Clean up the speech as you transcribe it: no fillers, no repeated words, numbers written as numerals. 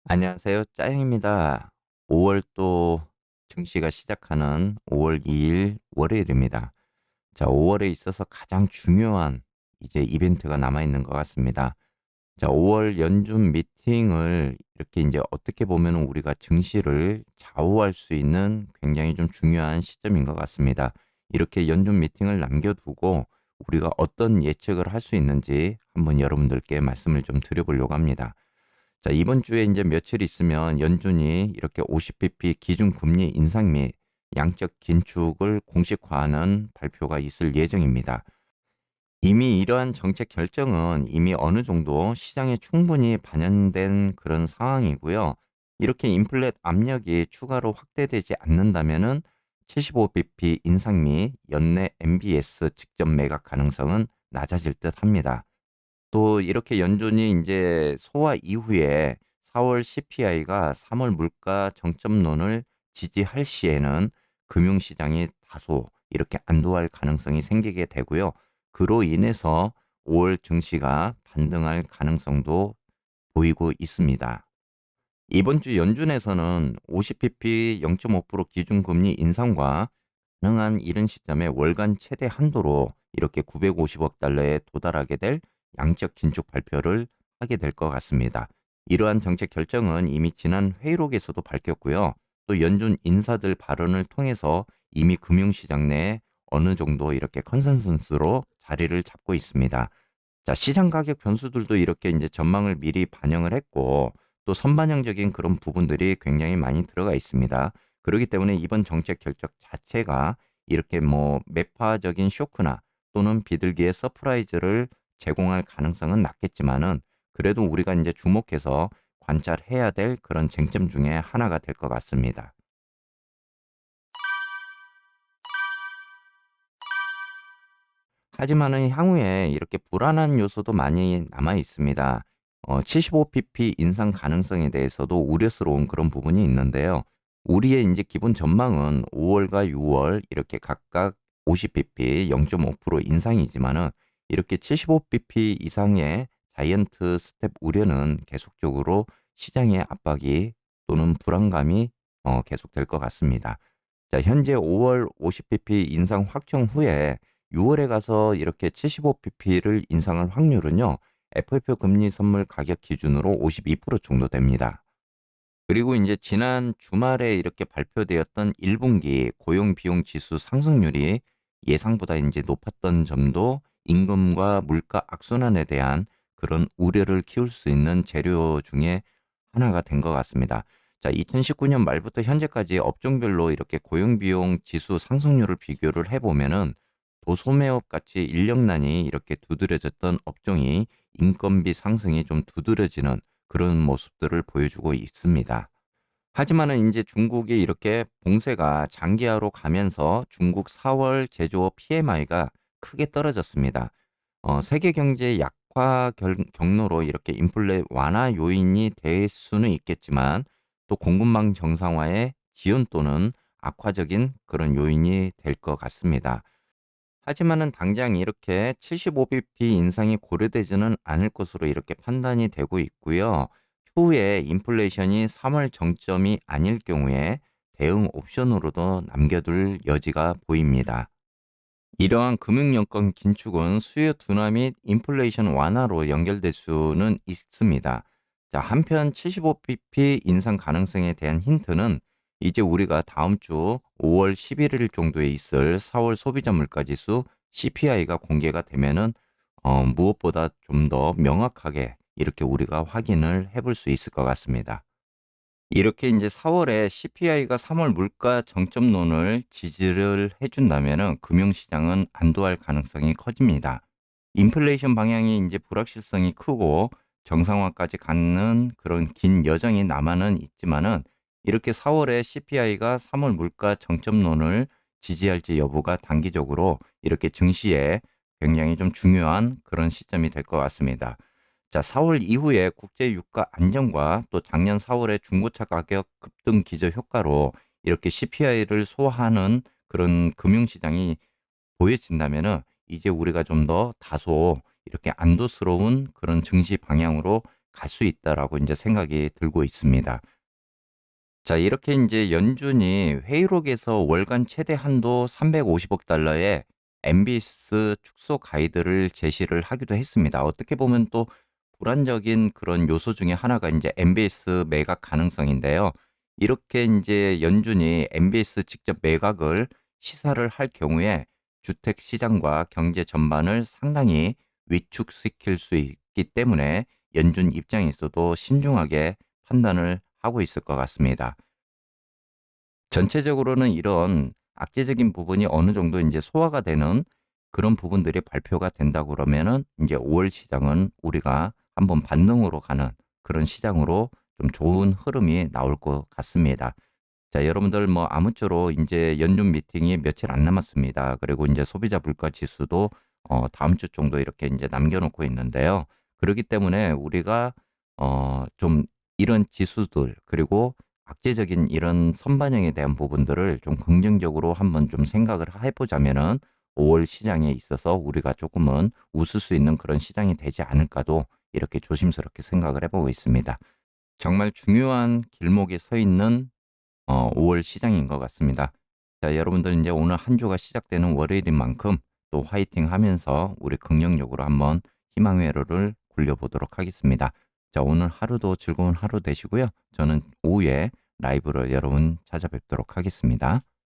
안녕하세요. 짜영입니다. 5월 또 증시가 시작하는 5월 2일 월요일입니다. 자, 5월에 있어서 가장 중요한 이제 이벤트가 남아 있는 것 같습니다. 자, 5월 연준 미팅을 이렇게 이제 어떻게 보면 우리가 증시를 좌우할 수 있는 굉장히 좀 중요한 시점인 것 같습니다. 이렇게 연준 미팅을 남겨두고 우리가 어떤 예측을 할 수 있는지 한번 여러분들께 말씀을 좀 드려보려고 합니다. 자, 이번 주에 이제 며칠 있으면 연준이 이렇게 50bp 기준금리 인상 및 양적 긴축을 공식화하는 발표가 있을 예정입니다. 이미 이러한 정책 결정은 이미 어느 정도 시장에 충분히 반영된 그런 상황이고요. 이렇게 인플레 압력이 추가로 확대되지 않는다면은 75bp 인상 및 연내 MBS 직접 매각 가능성은 낮아질 듯 합니다. 또 이렇게 연준이 인제 소화 이후에 4월 CPI가 3월 물가 정점론을 지지할 시에는 금융시장이 다소 이렇게 안도할 가능성이 생기게 되고요. 그로 인해서 5월 증시가 반등할 가능성도 보이고 있습니다. 이번 주 연준에서는 50bp 0.5% 기준금리 인상과 가능한 이른 시점에 월간 최대 한도로 이렇게 950억 달러에 도달하게 될 양적 긴축 발표를 하게 될 것 같습니다. 이러한 정책 결정은 이미 지난 회의록에서도 밝혔고요. 또 연준 인사들 발언을 통해서 이미 금융시장 내에 어느 정도 이렇게 컨센서스로 자리를 잡고 있습니다. 자, 시장 가격 변수들도 이렇게 이제 전망을 미리 반영을 했고 또 선반영적인 그런 부분들이 굉장히 많이 들어가 있습니다. 그렇기 때문에 이번 정책 결정 자체가 이렇게 뭐 매파적인 쇼크나 또는 비둘기의 서프라이즈를 제공할 가능성은 낮겠지만은 그래도 우리가 이제 주목해서 관찰해야 될 그런 쟁점 중에 하나가 될 것 같습니다. 하지만은 향후에 이렇게 불안한 요소도 많이 남아 있습니다. 75pp 인상 가능성에 대해서도 우려스러운 그런 부분이 있는데요. 우리의 이제 기본 전망은 5월과 6월 이렇게 각각 50pp 0.5% 인상이지만은 이렇게 75pp 이상의 자이언트 스텝 우려는 계속적으로 시장의 압박이 또는 불안감이 계속될 것 같습니다. 자, 현재 5월 50bp 인상 확정 후에 6월에 가서 이렇게 75pp를 인상할 확률은요, FFO 금리 선물 가격 기준으로 52% 정도 됩니다. 그리고 이제 지난 주말에 이렇게 발표되었던 1분기 고용 비용 지수 상승률이 예상보다 이제 높았던 점도 임금과 물가 악순환에 대한 그런 우려를 키울 수 있는 재료 중에 하나가 된 것 같습니다. 자, 2019년 말부터 현재까지 업종별로 이렇게 고용 비용 지수 상승률을 비교를 해보면은 도소매업 같이 인력난이 이렇게 두드려졌던 업종이 인건비 상승이 좀 두드러지는 그런 모습들을 보여주고 있습니다. 하지만은 인제 중국이 이렇게 봉쇄가 장기화로 가면서 중국 4월 제조업 PMI가 크게 떨어졌습니다. 세계 경제 약화 경로로 이렇게 인플레 완화 요인이 될 수는 있겠지만 또 공급망 정상화의 지연 또는 악화적인 그런 요인이 될 것 같습니다. 하지만은 당장 이렇게 75bp 인상이 고려되지는 않을 것으로 이렇게 판단이 되고 있고요. 추후에 인플레이션이 3월 정점이 아닐 경우에 대응 옵션으로도 남겨둘 여지가 보입니다. 이러한 금융여건 긴축은 수요 둔화 및 인플레이션 완화로 연결될 수는 있습니다. 자, 한편 75bp 인상 가능성에 대한 힌트는 이제 우리가 다음 주 5월 11일 정도에 있을 4월 소비자 물가지수 CPI가 공개가 되면은 무엇보다 좀 더 명확하게 이렇게 우리가 확인을 해볼 수 있을 것 같습니다. 이렇게 이제 4월에 CPI가 3월 물가 정점론을 지지를 해준다면은 금융시장은 안도할 가능성이 커집니다. 인플레이션 방향이 이제 불확실성이 크고 정상화까지 가는 그런 긴 여정이 남아는 있지만은 이렇게 4월에 CPI가 3월 물가 정점론을 지지할지 여부가 단기적으로 이렇게 증시에 굉장히 좀 중요한 그런 시점이 될 것 같습니다. 자, 4월 이후에 국제 유가 안정과 또 작년 4월에 중고차 가격 급등 기저 효과로 이렇게 CPI를 소화하는 그런 금융시장이 보여진다면은 이제 우리가 좀 더 다소 이렇게 안도스러운 그런 증시 방향으로 갈 수 있다라고 이제 생각이 들고 있습니다. 자, 이렇게 이제 연준이 회의록에서 월간 최대 한도 350억 달러의 MBS 축소 가이드를 제시를 하기도 했습니다. 어떻게 보면 또 불안적인 그런 요소 중에 하나가 이제 MBS 매각 가능성인데요. 이렇게 이제 연준이 MBS 직접 매각을 시사를 할 경우에 주택 시장과 경제 전반을 상당히 위축시킬 수 있기 때문에 연준 입장에서도 신중하게 판단을 하고 있을 것 같습니다. 전체적으로는 이런 악재적인 부분이 어느 정도 이제 소화가 되는 그런 부분들이 발표가 된다 그러면은 이제 5월 시장은 우리가 한번 반등으로 가는 그런 시장으로 좀 좋은 흐름이 나올 것 같습니다. 자, 여러분들 뭐 아무쪼록 이제 연준 미팅이 며칠 안 남았습니다. 그리고 이제 소비자 물가 지수도 다음 주 정도 이렇게 이제 남겨놓고 있는데요. 그렇기 때문에 우리가 좀 이런 지수들 그리고 악재적인 이런 선반영에 대한 부분들을 좀 긍정적으로 한번 좀 생각을 해보자면은 5월 시장에 있어서 우리가 조금은 웃을 수 있는 그런 시장이 되지 않을까도 이렇게 조심스럽게 생각을 해보고 있습니다. 정말 중요한 길목에 서 있는 5월 시장인 것 같습니다. 자, 여러분들 이제 오늘 한 주가 시작되는 월요일인 만큼 또 화이팅 하면서 우리 긍정적으로 한번 희망 회로를 굴려보도록 하겠습니다. 자, 오늘 하루도 즐거운 하루 되시고요. 저는 오후에 라이브로 여러분 찾아뵙도록 하겠습니다.